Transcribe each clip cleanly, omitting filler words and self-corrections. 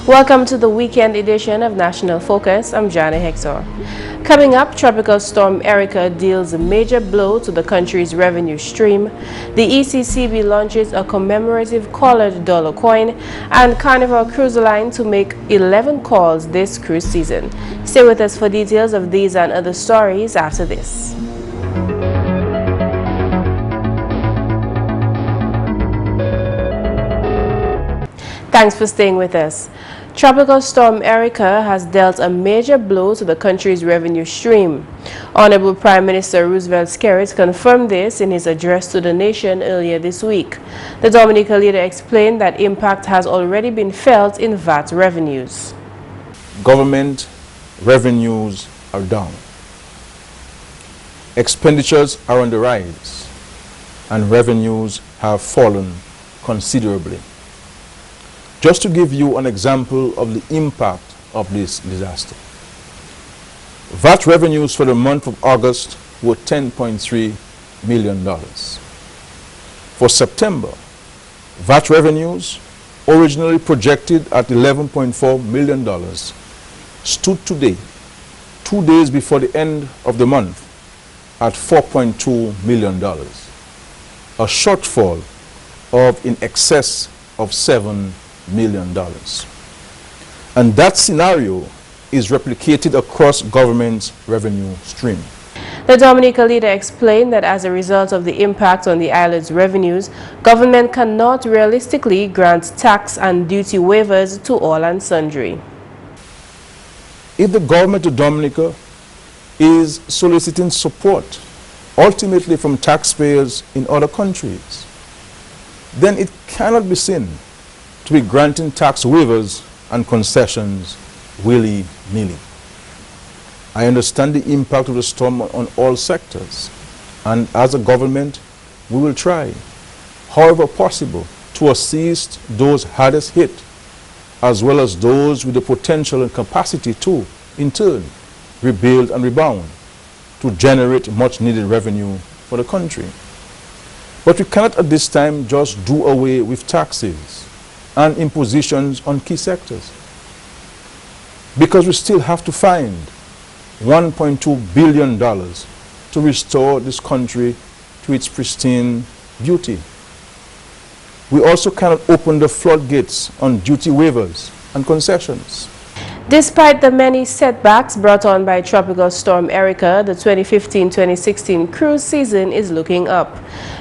Welcome to the weekend edition of National Focus. I'm Jarna, Hector. Coming up, Tropical Storm Erika deals a major blow to the country's revenue stream. The EECB launches a commemorative colored dollar coin, and Carnival Cruise Line to make 11 calls this cruise season. Stay with us for details of these and other stories after this. Thanks for staying with us. Tropical Storm Erika has dealt a major blow to the country's revenue stream. Honorable Prime Minister Roosevelt Skerrit confirmed this in his address to the nation earlier this week. The Dominica leader explained that impact has already been felt in VAT revenues. Government revenues are down. Expenditures are on the rise, and revenues have fallen considerably. Just to give you an example of the impact of this disaster. VAT revenues for the month of August were $10.3 million. For September, VAT revenues, originally projected at $11.4 million, stood today, 2 days before the end of the month, at $4.2 million, a shortfall of in excess of $7 million. And that scenario is replicated across government's revenue stream. The Dominica leader explained that as a result of the impact on the island's revenues, government cannot realistically grant tax and duty waivers to all and sundry. If the government of Dominica is soliciting support, ultimately from taxpayers in other countries, then it cannot be seen to be granting tax waivers and concessions willy-nilly. I understand the impact of the storm on all sectors, and as a government, we will try, however possible, to assist those hardest hit, as well as those with the potential and capacity to, in turn, rebuild and rebound, to generate much-needed revenue for the country. But we cannot at this time just do away with taxes and impositions on key sectors, because we still have to find $1.2 billion to restore this country to its pristine beauty. We also cannot open the floodgates on duty waivers and concessions. Despite the many setbacks brought on by Tropical Storm Erika, the 2015-2016 cruise season is looking up.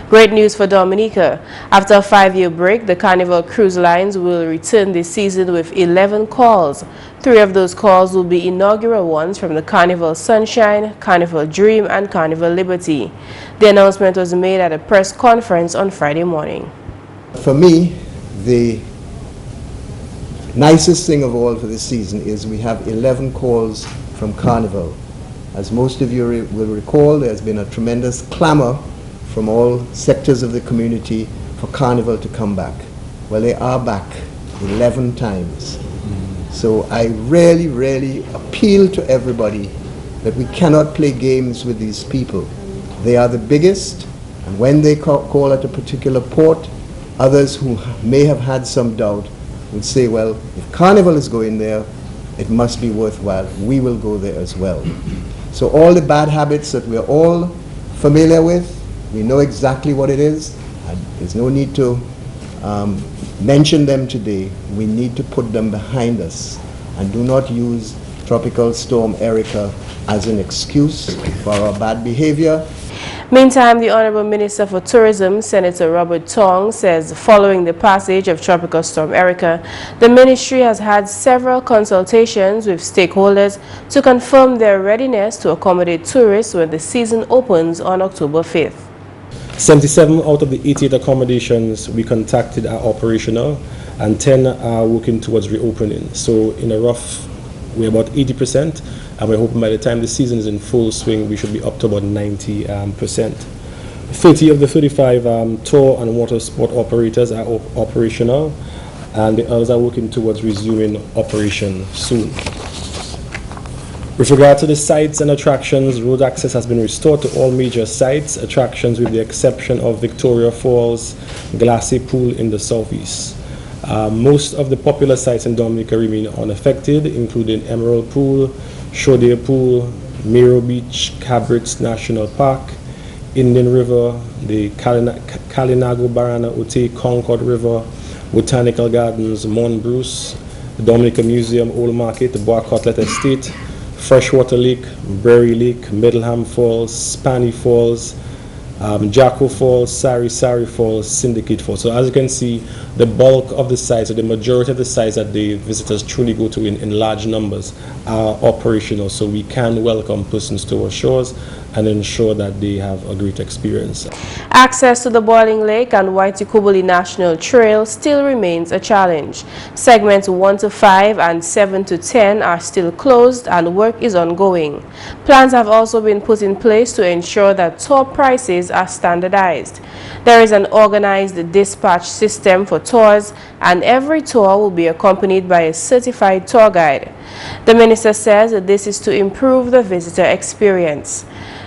Great news for Dominica. After a 5-year break, the Carnival Cruise Lines will return this season with 11 calls. 3 of those calls will be inaugural ones from the Carnival Sunshine, Carnival Dream, and Carnival Liberty. The announcement was made at a press conference on Friday morning. For me, the nicest thing of all for this season is we have 11 calls from Carnival. As most of you will recall, there's been a tremendous clamor from all sectors of the community for Carnival to come back. Well, they are back 11 times. So I really appeal to everybody that we cannot play games with these people. They are the biggest, and when they call at a particular port, others who may have had some doubt would say, well, if Carnival is going there, it must be worthwhile. We will go there as well. So all the bad habits that we're all familiar with, we know exactly what it is. And there's no need to mention them today. We need to put them behind us and do not use Tropical Storm Erika as an excuse for our bad behavior. Meantime, the Honorable Minister for Tourism, Senator Robert Tong, says following the passage of Tropical Storm Erika, the ministry has had several consultations with stakeholders to confirm their readiness to accommodate tourists when the season opens on October 5th. 77 out of the 88 accommodations we contacted are operational, and 10 are working towards reopening. So in a rough, we're about 80%. And we're hoping by the time the season is in full swing, we should be up to about 90%. 30 of the 35 tour and water sport operators are operational, and the others are working towards resuming operation soon. With regard to the sites and attractions, road access has been restored to all major sites, attractions with the exception of Victoria Falls, Glassy Pool in the southeast. Most of the popular sites in Dominica remain unaffected, including Emerald Pool, Shodair Pool, Miro Beach, Cabrits National Park, Indian River, the Kalinago Barana Ute, Concord River, Botanical Gardens, Mont Bruce, the Dominica Museum, Old Market, the Bois-Cotlet Estate, Freshwater Lake, Berry Lake, Middleham Falls, Spanny Falls, Jacko Falls, Sari Falls, Syndicate Falls. So as you can see, the bulk of the sites, or the majority of the sites that the visitors truly go to in large numbers are operational. So we can welcome persons to our shores and ensure that they have a great experience. Access to the Boiling Lake and Waitukubuli National Trail still remains a challenge. Segments 1 to 5 and 7 to 10 are still closed and work is ongoing. Plans have also been put in place to ensure that tour prices are standardized. There is an organized dispatch system for tours, and every tour will be accompanied by a certified tour guide. The minister says that this is to improve the visitor experience.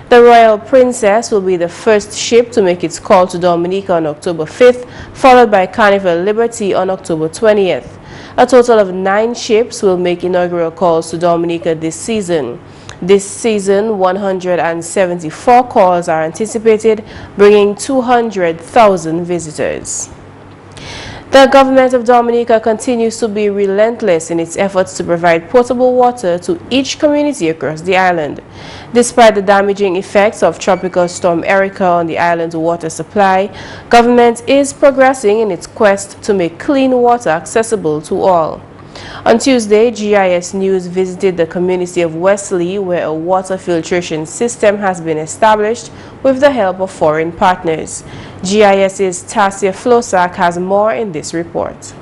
The Royal Princess will be the first ship to make its call to Dominica on October 5th, followed by Carnival Liberty on October 20th. A total of 9 ships will make inaugural calls to Dominica this season. This season, 174 calls are anticipated, bringing 200,000 visitors. The government of Dominica continues to be relentless in its efforts to provide potable water to each community across the island. Despite the damaging effects of Tropical Storm Erika on the island's water supply, government is progressing in its quest to make clean water accessible to all. On Tuesday, GIS News visited the community of Wesley, where a water filtration system has been established with the help of foreign partners. GIS's Tasia Flosak has more in this report.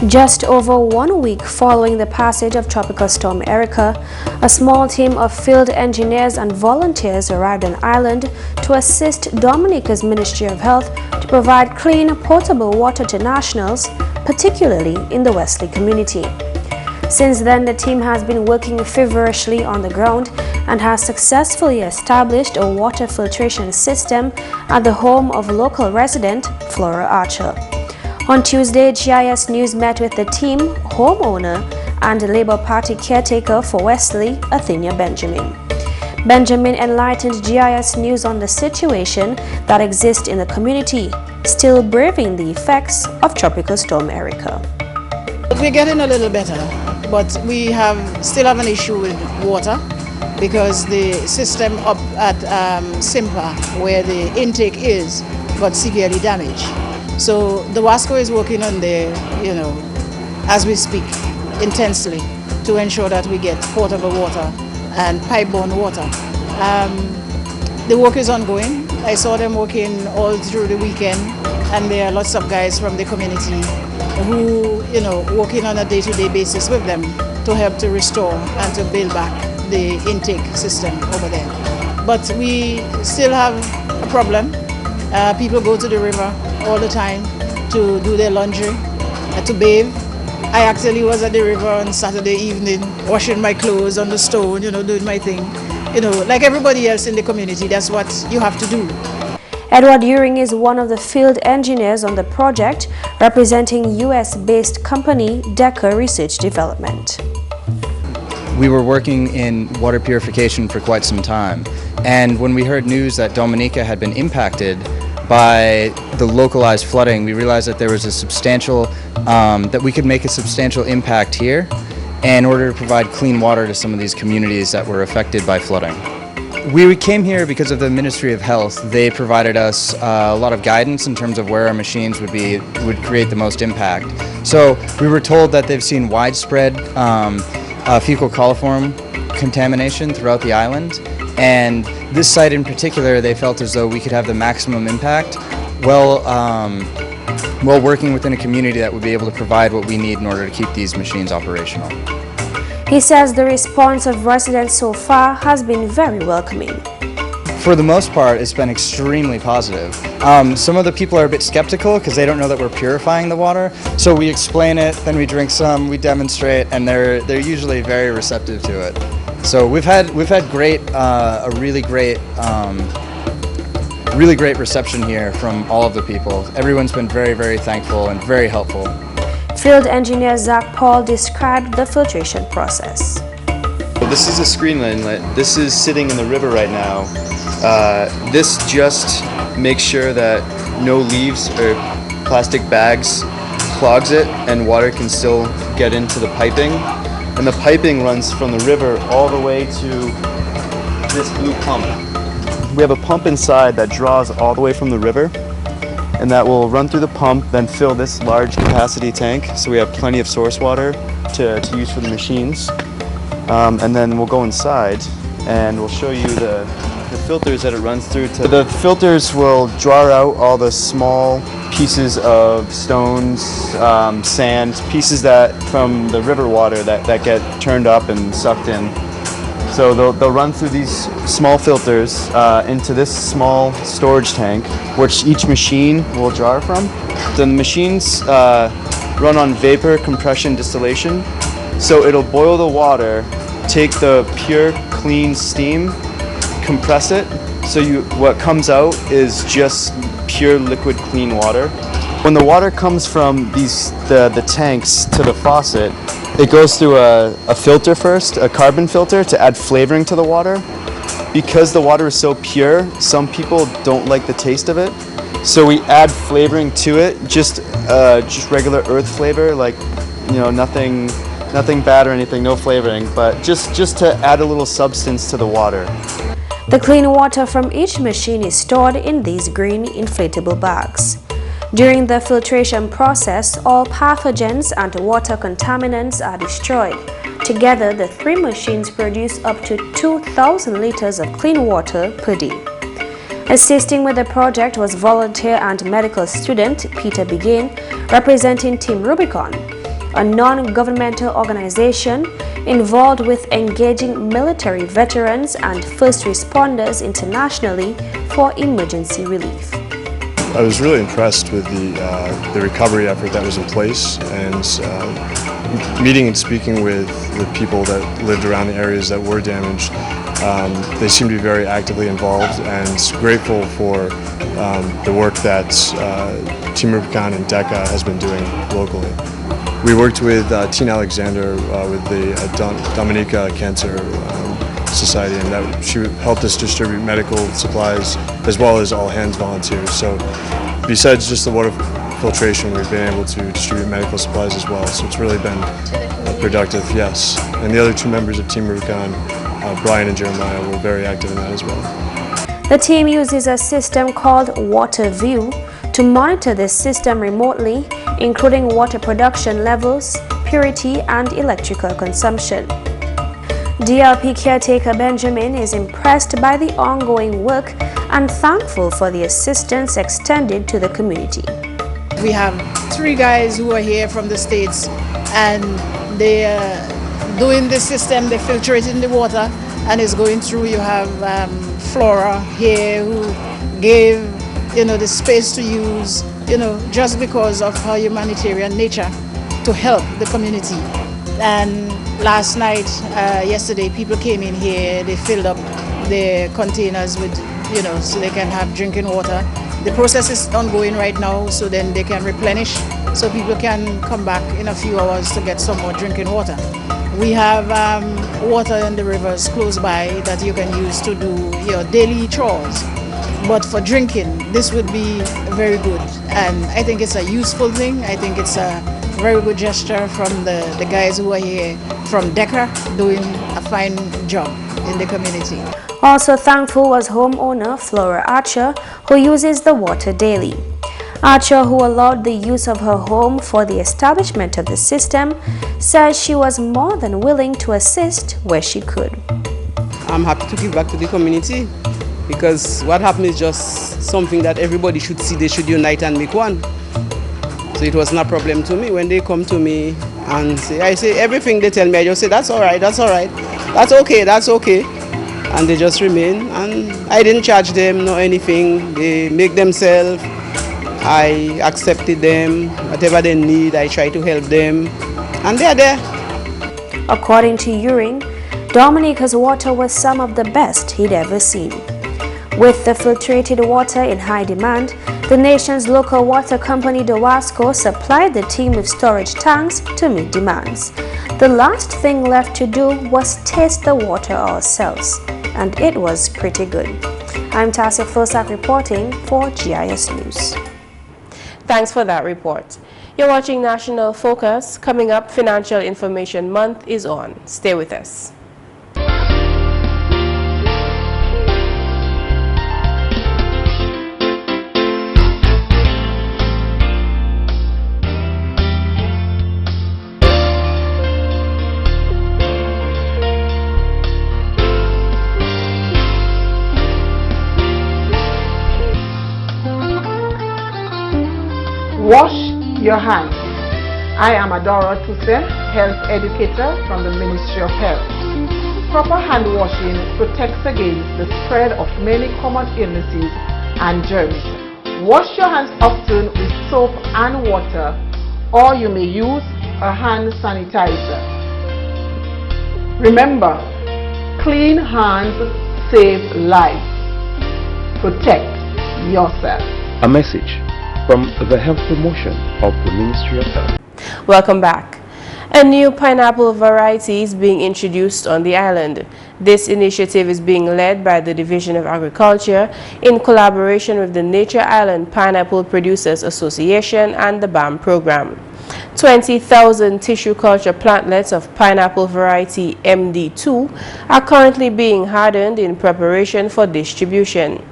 Just over 1 week following the passage of Tropical Storm Erika, a small team of field engineers and volunteers arrived on island to assist Dominica's Ministry of Health to provide clean, potable water to nationals, particularly in the Wesley community. Since then, the team has been working feverishly on the ground and has successfully established a water filtration system at the home of local resident Flora Archer. On Tuesday, GIS News met with the team, homeowner, and Labour Party caretaker for Wesley, Athenia Benjamin. Benjamin enlightened GIS News on the situation that exists in the community, still braving the effects of Tropical Storm Erika. We're getting a little better, but we still have an issue with water because the system up at Simpa, where the intake is, got severely damaged. So the WASCO is working on there, as we speak, intensely to ensure that we get potable water and pipe-borne water. The work is ongoing. I saw them working all through the weekend, and there are lots of guys from the community who, working on a day-to-day basis with them to help to restore and to build back the intake system over there. But we still have a problem. People go to the river all the time to do their laundry, to bathe. I actually was at the river on Saturday evening, washing my clothes on the stone, doing my thing. Like everybody else in the community, that's what you have to do. Edward Uring is one of the field engineers on the project, representing US-based company Deca Research Development. We were working in water purification for quite some time, and when we heard news that Dominica had been impacted by the localized flooding, we realized that there was a substantial, that we could make a substantial impact here in order to provide clean water to some of these communities that were affected by flooding. We came here because of the Ministry of Health. They provided us a lot of guidance in terms of where our machines would create the most impact. So we were told that they've seen widespread fecal coliform contamination throughout the island, and this site in particular, they felt as though we could have the maximum impact while working within a community that would be able to provide what we need in order to keep these machines operational. He says the response of residents so far has been very welcoming. For the most part, it's been extremely positive. Some of the people are a bit skeptical because they don't know that we're purifying the water. So we explain it, then we drink some, we demonstrate, and they're usually very receptive to it. So we've had a really great reception here from all of the people. Everyone's been very, very thankful and very helpful. Field engineer Zach Paul described the filtration process. This is a screen inlet. This is sitting in the river right now. This just makes sure that no leaves or plastic bags clogs it and water can still get into the piping. And the piping runs from the river all the way to this blue pump. We have a pump inside that draws all the way from the river, and that will run through the pump, then fill this large capacity tank, so we have plenty of source water to use for the machines. And then we'll go inside and we'll show you the filters that it runs through. The filters will draw out all the small pieces of stones, sand, pieces that from the river water that get turned up and sucked in. So they'll run through these small filters into this small storage tank, which each machine will draw from. The machines run on vapor compression distillation. So it'll boil the water, take the pure, clean steam, compress it, so what comes out is just pure liquid clean water. When the water comes from the tanks to the faucet, it goes through a filter first, a carbon filter, to add flavoring to the water. Because the water is so pure, some people don't like the taste of it. So we add flavoring to it, just regular earth flavor, like, you know, nothing bad or anything, no flavoring, but just to add a little substance to the water. The clean water from each machine is stored in these green inflatable bags. During the filtration process, all pathogens and water contaminants are destroyed. Together, the 3 machines produce up to 2,000 liters of clean water per day. Assisting with the project was volunteer and medical student Peter Begin, representing Team Rubicon, a non-governmental organization involved with engaging military veterans and first responders internationally for emergency relief. I was really impressed with the recovery effort that was in place, and meeting and speaking with the people that lived around the areas that were damaged. They seem to be very actively involved, and grateful for the work that Team Rubicon and DECA has been doing locally. We worked with Tina Alexander with the Dominica Cancer Society, and that she helped us distribute medical supplies as well as all hands volunteers. So besides just the water filtration, we've been able to distribute medical supplies as well. So it's really been productive, yes. And the other 2 members of Team Rubicon, Brian and Jeremiah, were very active in that as well. The team uses a system called Water View to monitor the system remotely, including water production levels, purity, and electrical consumption. DLP caretaker Benjamin is impressed by the ongoing work and thankful for the assistance extended to the community. We have 3 guys who are here from the States, and they are doing the system, they're filtrating the water, and it's going through. You have Flora here who gave the space to use, just because of her humanitarian nature, to help the community. And last night, yesterday, people came in here, they filled up their containers with, so they can have drinking water. The process is ongoing right now, so then they can replenish, so people can come back in a few hours to get some more drinking water. We have water in the rivers close by that you can use to do your daily chores. But for drinking, this would be very good. And I think it's a useful thing. I think it's a very good gesture from the guys who are here from DECA, doing a fine job in the community. Also thankful was homeowner Flora Archer, who uses the water daily. Archer, who allowed the use of her home for the establishment of the system, says she was more than willing to assist where she could. I'm happy to give back to the community, because what happened is just something that everybody should see. They should unite and make one. So it wasn't a problem to me when they come to me and say, I say everything they tell me, I just say, that's all right, that's all right, that's okay, that's okay. And they just remain, and I didn't charge them nor anything. They make themselves. I accepted them. Whatever they need, I try to help them, and they're there. According to Uring, Dominica's water was some of the best he'd ever seen. With the filtrated water in high demand, The nation's local water company, Dowasco, supplied the team with storage tanks to meet demands. The last thing left to do was taste the water ourselves, and it was pretty good. I'm Tassia Flosak reporting for GIS News. Thanks for that report. You're watching National Focus. Coming up, Financial Information Month is on. Stay with us. Wash your hands. I am Adora Tuse, health educator from the Ministry of Health. Proper hand washing protects against the spread of many common illnesses and germs. Wash your hands often with soap and water, or you may use a hand sanitizer. Remember, clean hands save lives. Protect yourself. A message from the Health Promotion of the Ministry of Health. Welcome back. A new pineapple variety is being introduced on the island. This initiative is being led by the Division of Agriculture in collaboration with the Nature Island Pineapple Producers Association and the BAM program. 20,000 tissue culture plantlets of pineapple variety MD2 are currently being hardened in preparation for distribution.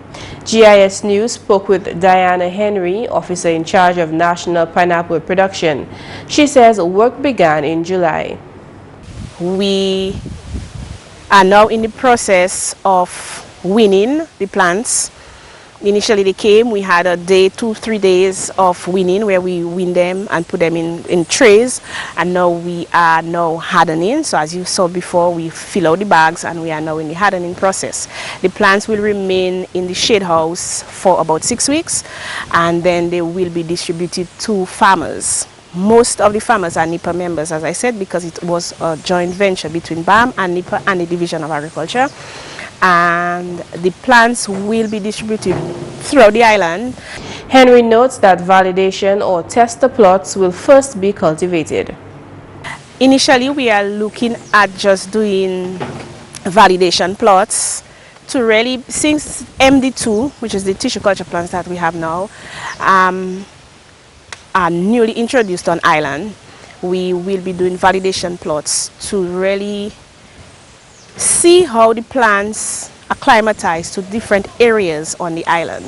GIS News spoke with Diana Henry, officer in charge of national pineapple production. She says work began in July. We are now in the process of winning the plants. Initially they came, we had a day, 2-3 days of winning where we win them and put them in trays, and now we are now hardening. So as you saw before, we fill out the bags and we are now in the hardening process. The plants will remain in the shade house for about 6 weeks, and then they will be distributed to farmers. Most of the farmers are NIPA members, as I said, because it was a joint venture between BAM and NIPA and the Division of Agriculture. And the plants will be distributed throughout the island. Henry notes that validation or tester plots will first be cultivated. Initially, we are looking at just doing validation plots to really, since MD2, which is the tissue culture plants that we have now, are newly introduced on island, we will be doing validation plots to really see how the plants acclimatize to different areas on the island.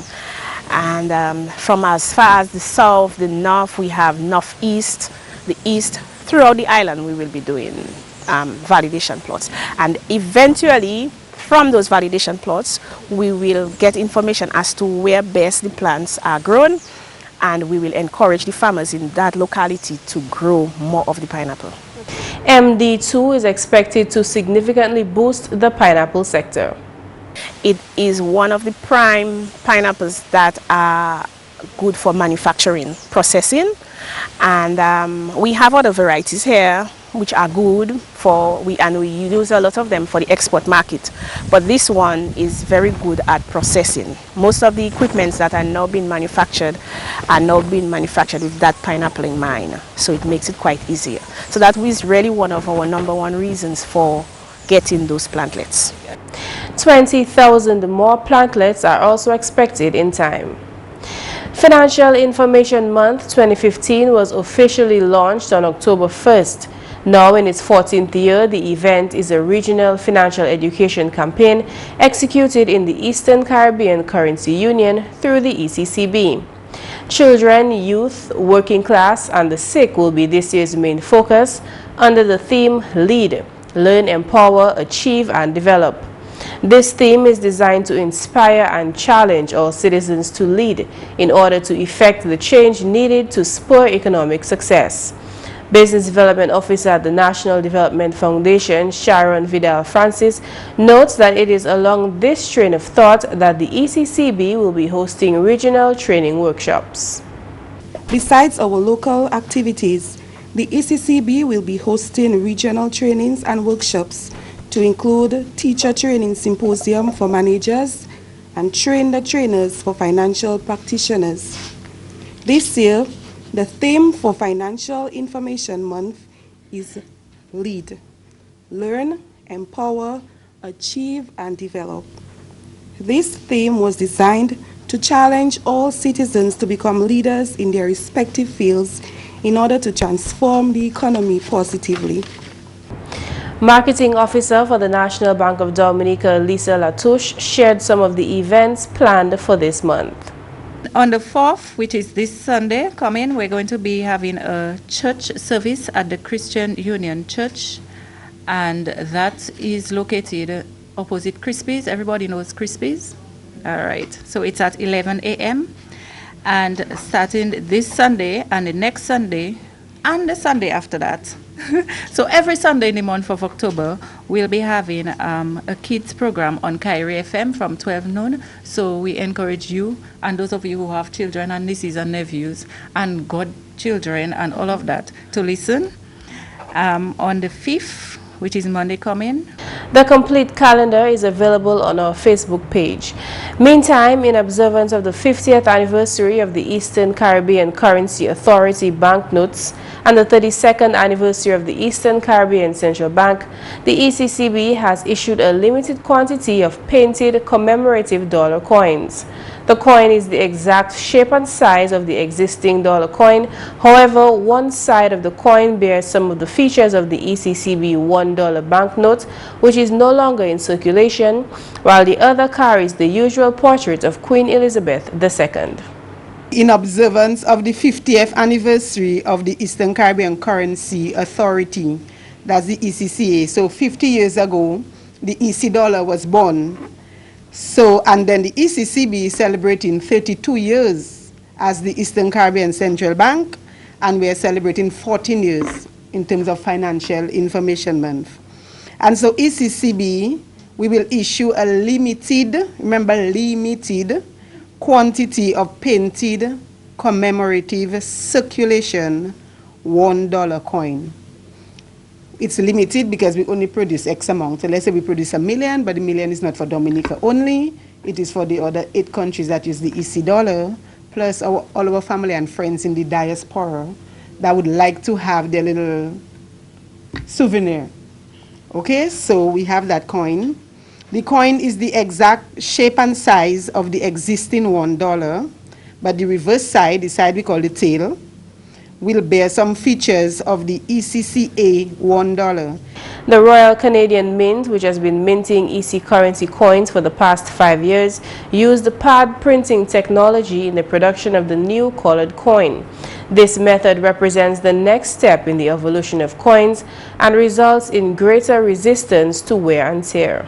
And from as far as the south, the north, we have northeast, the east, throughout the island we will be doing validation plots. And eventually, from those validation plots, we will get information as to where best the plants are grown, and we will encourage the farmers in that locality to grow more of the pineapple. MD2 is expected to significantly boost the pineapple sector. It is one of the prime pineapples that are good for manufacturing, processing, and we have other varieties here which are good for, and we use a lot of them for the export market. But this one is very good at processing. Most of the equipments that are now being manufactured with that pineapple in mind. So it makes it quite easier. So that was really one of our #1 reasons for getting those plantlets. 20,000 more plantlets are also expected in time. Financial Information Month 2015 was officially launched on October 1st. Now in its 14th year, the event is a regional financial education campaign executed in the Eastern Caribbean Currency Union through the EECB. Children, youth, working class, and the sick will be this year's main focus under the theme Lead, Learn, Empower, Achieve, and Develop. This theme is designed to inspire and challenge all citizens to lead in order to effect the change needed to spur economic success. Business Development Officer at the National Development Foundation, Sharon Vidal Francis, notes that it is along this train of thought that the EECB will be hosting regional training workshops. Besides our local activities, the EECB will be hosting regional trainings and workshops to include teacher training symposium for managers, and train the trainers for financial practitioners. This year, the theme for Financial Information Month is LEAD, Learn, Empower, Achieve, and Develop. This theme was designed to challenge all citizens to become leaders in their respective fields in order to transform the economy positively. Marketing Officer for the National Bank of Dominica, Lisa Latouche, shared some of the events planned for this month. On the 4th, which is this Sunday coming, we're going to be having a church service at the Christian Union Church, and that is located opposite Crispy's. Everybody knows Crispy's? All right, so it's at 11 a.m. and starting this Sunday and the next Sunday and the Sunday after that. So every Sunday in the month of October, we'll be having a kids program on Kyrie FM from 12 noon. So we encourage you and those of you who have children and nieces and nephews and godchildren and all of that to listen. On the 5th, which is Monday coming. The complete calendar is available on our Facebook page. Meantime, in observance of the 50th anniversary of the Eastern Caribbean Currency Authority banknotes and the 32nd anniversary of the Eastern Caribbean Central Bank, the EECB has issued a limited quantity of painted commemorative dollar coins. The coin is the exact shape and size of the existing dollar coin. However, one side of the coin bears some of the features of the EECB $1 banknote, which is no longer in circulation, while the other carries the usual portrait of Queen Elizabeth II. In observance of the 50th anniversary of the Eastern Caribbean Currency Authority, that's the ECCA, so 50 years ago, the EC dollar was born. So, and then the EECB is celebrating 32 years as the Eastern Caribbean Central Bank, and we are celebrating 14 years in terms of Financial Information Month. And so EECB, we will issue a limited, remember limited, quantity of painted commemorative circulation $1 coin. It's limited because we only produce X amount. So let's say we produce 1 million, but the million is not for Dominica only. It is for the other 8 countries that use the EC dollar, plus all our family and friends in the diaspora that would like to have their little souvenir. Okay, so we have that coin. The coin is the exact shape and size of the existing $1, but the reverse side, the side we call the tail, will bear some features of the ECCA $1. The Royal Canadian Mint, which has been minting EC currency coins for the past 5 years, used pad printing technology in the production of the new colored coin. This method represents the next step in the evolution of coins and results in greater resistance to wear and tear.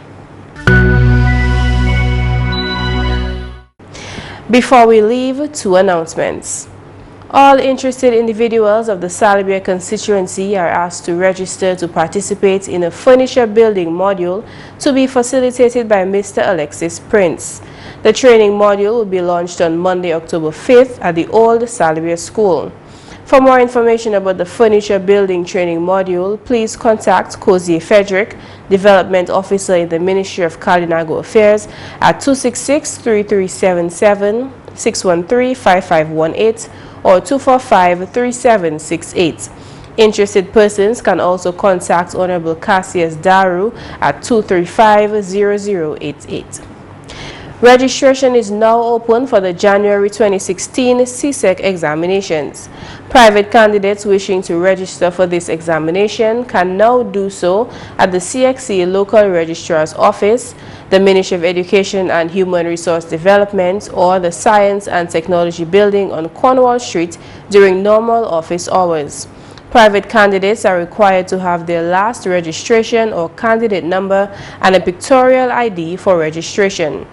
Before we leave, 2 announcements. All interested individuals of the Salibia constituency are asked to register to participate in a furniture building module to be facilitated by Mr. Alexis Prince. The training module will be launched on Monday, October 5th at the old Salibia School. For more information about the furniture building training module, please contact Cozier Frederick, Development Officer in the Ministry of Cardinago Affairs at 266-3377, 613-5518, or 245-3768. Interested persons can also contact Honorable Cassius Daru at 235-0088. Registration is now open for the January 2016 CSEC examinations. Private candidates wishing to register for this examination can now do so at the CXC Local Registrar's Office, the Ministry of Education and Human Resource Development, or the Science and Technology Building on Cornwall Street during normal office hours. Private candidates are required to have their last registration or candidate number and a pictorial ID for registration.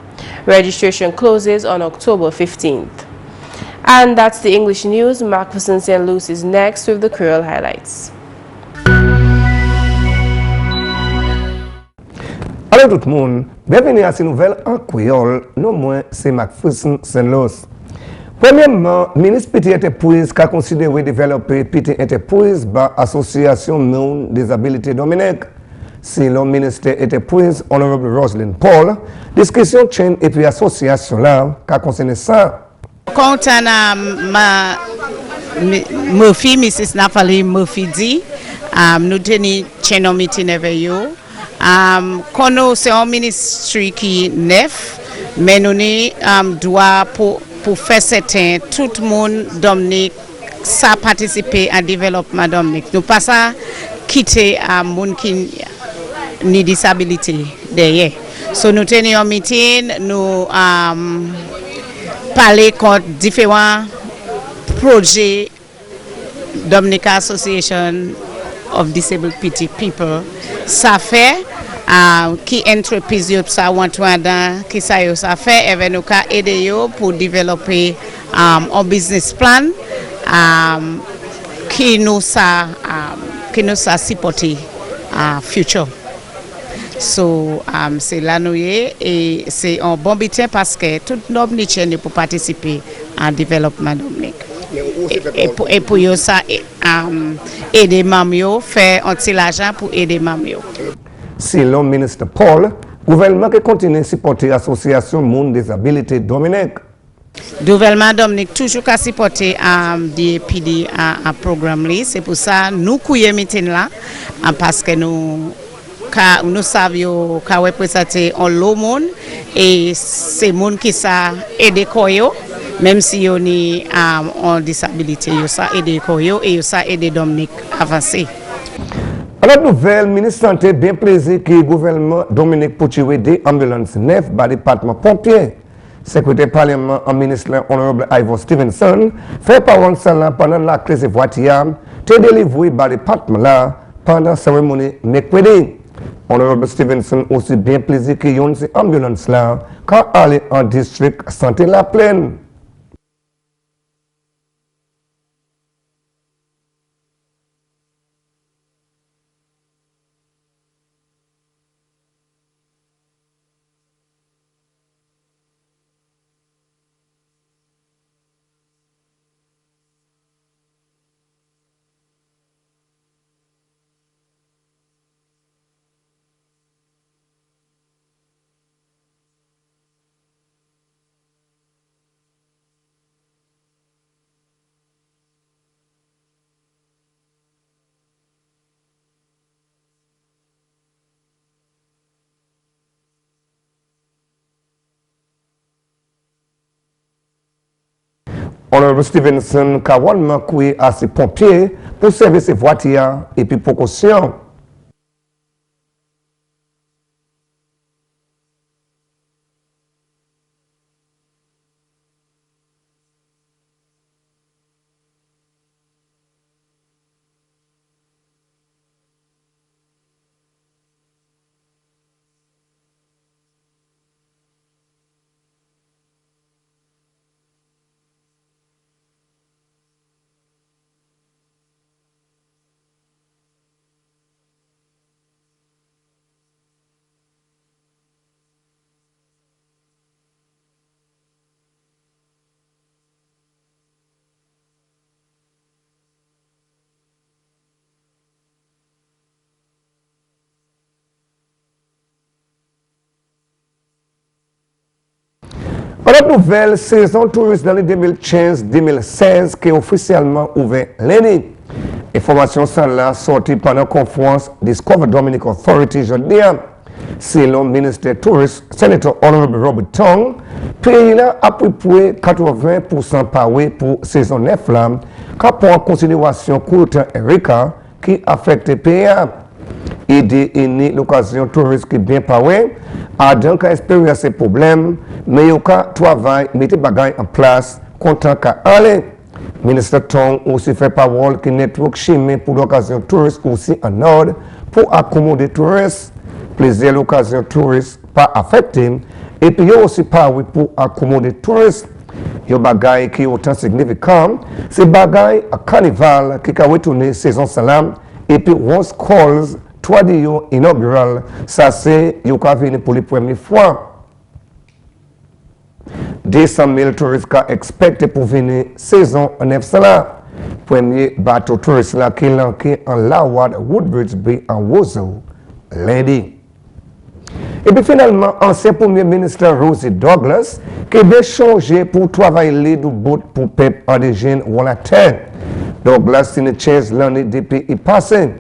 Registration closes on October 15th. And that's the English news. McPherson St. Luce is next with the Creole highlights. Allô tout le monde, bienvenue à ces nouvelles en créole. Non moins, c'est McPherson St. Luce. Premièrement, le ministre Petit Entreprise qui a considéré développer Petit Entreprise par Association non des habilités Dominique. Si le ministère était prise, honorable Roselyne Paul, discussion chaîne et puis association là, qui concerne ça. Content Murphy, Mrs. Nafali Murphy dit, nous tenons chaîne meeting avec eux. Kono c'est un ministre qui est neuf, mais nous doit pour faire certain tout le monde Dominique ça participer à développement Dominique. Nous pas ça quitter à monde qui ni disabilité derrière. So nous tenons un meeting, nous parler contre différents projets Dominica Association of Disabled People. Ça fait qui entreprise ça want qui ça fait et nous ka aider yo pour développer un business plan qui nous ça supporter future. So c'est là nous et c'est un bon bulletin parce que tout nos chaîne pour participer en développement Dominique. Et pour yo ça aider mamio faire un petit l'argent pour aider mamio. Si le ministre Paul, gouvernement qui continue à supporter l'association Monde des Habilités Dominique. Gouvernement Dominique toujours qu'à supporter des PD un programme là, c'est pour ça nous couillons meeting là parce que nous savions qu'à représenter un lot monde et c'est monde qui ça aider koyo même si on est en disabilité yo ça aider koyo et yo ça aider Dominique avancer. Alors, nouvelle ministre santé bien plaisir que le gouvernement Dominique pour tirer des ambulances neuf par le département pompier. Secrétaire parlement en ministre honorable Ivor Stevenson fait parole pendant la crise de voiture te délivré par le département là pendant la cérémonie mercredi. Honorable Stevenson aussi bien plaisir que yon ces ambulances là quand aller en district santé la plaine. Honorable Stevenson a également coué à ses pompiers pour servir ses voitures et puis précaution. Notre nouvelle saison touriste l'année 2015-2016 qui est officiellement ouverte l'année. Information ça là sortie pendant la conférence Discover Dominic Authority jeudi. C'est le ministre touriste, Sénateur Honorable Rubicon, pays là a pris 80% par an pour saison 9 là, quand pour en considération courte Erika qui affecte le pays. Aider une l'occasion touriste qui bien paré a donc expérience ces problèmes mais il travail mettre bagaille en place content qu'à aller ministre Tong aussi fait parole que network chimie pour l'occasion touriste aussi en ordre pour accommoder touristes plaisir l'occasion touriste pas affecté et puis aussi paré pour accommoder touristes yo bagaille qui autant significant c'est bagaille à carnival qui a retourné saison salam et puis once calls 3 jours inaugural, ça c'est, il y a venu pour la première fois. 200 000 touristes qui expectent pour venir saison 9 là. Premier bateau touriste là qui est en Laward, Woodbridge Bay en Wozo, lundi. Et puis finalement, ancien Premier ministre Rosie Douglas qui a changé pour travailler du bout pour peuple indigène Wallatin. Douglas une chaise l'année depuis il passé.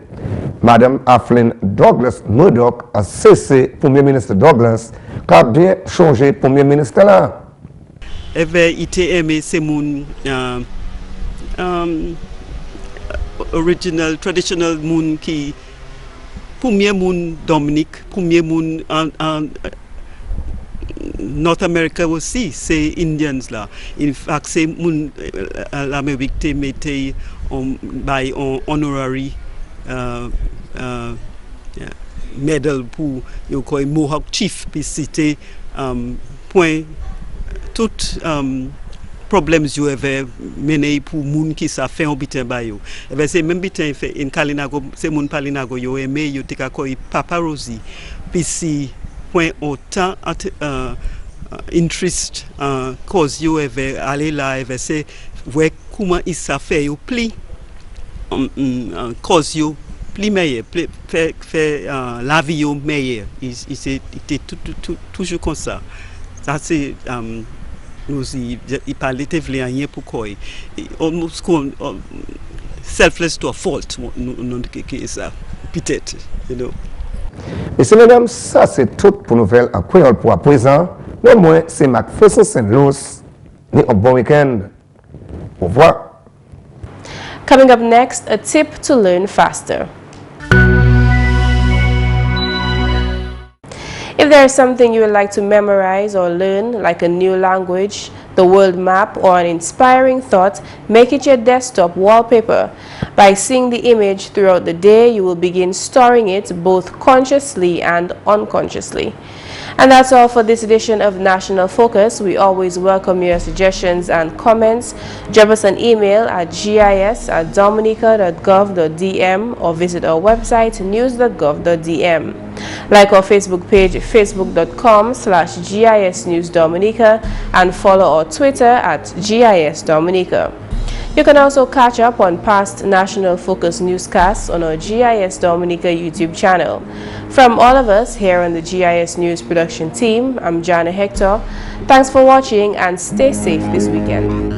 Madame Afflin Douglas Murdoch a cessé Premier ministre Douglas qui a bien changé Premier ministre là. ITM c'est mon original, traditional moun qui premier moun Dominique, premier moun en North America aussi, c'est Indians là. In fact, c'est moun l'Amérique te mette by honorary medal pour yo koy Mohawk Chief puis c'était point tout problèmes you avait mené pour moun qui ça fait un bitin ba yo et ben c'est même bitin fait in Kalinago c'est moun Palinago yo aimé yo te ka koy Papa Rosie puis si point autant interest cause you avait aller là et c'est voir comment il ça fait yo pli cause yo pli meilleur fait la vie yo meilleur il était toujours comme ça c'est il parlait de rien pour quoi almost selfless to a fault non que ça peut-être you know. Messieurs, mesdames, ça c'est tout pour nouvelle en créole pour à présent. Mais moi, c'est McPherson Saint-Luce. Un bon week-end. Au revoir. Coming up next, a tip to learn faster. If there is something you would like to memorize or learn, like a new language, the world map, or an inspiring thought, make it your desktop wallpaper. By seeing the image throughout the day, you will begin storing it both consciously and unconsciously. And that's all for this edition of National Focus. We always welcome your suggestions and comments. Drop us an email at gis@dominica.gov.dm or visit our website news.gov.dm. Like our Facebook page, facebook.com/GIS News Dominica, and follow our Twitter at GIS Dominica. You can also catch up on past National Focus newscasts on our GIS Dominica YouTube channel. From all of us here on the GIS News production team, I'm Jarna Hector. Thanks for watching and stay safe this weekend.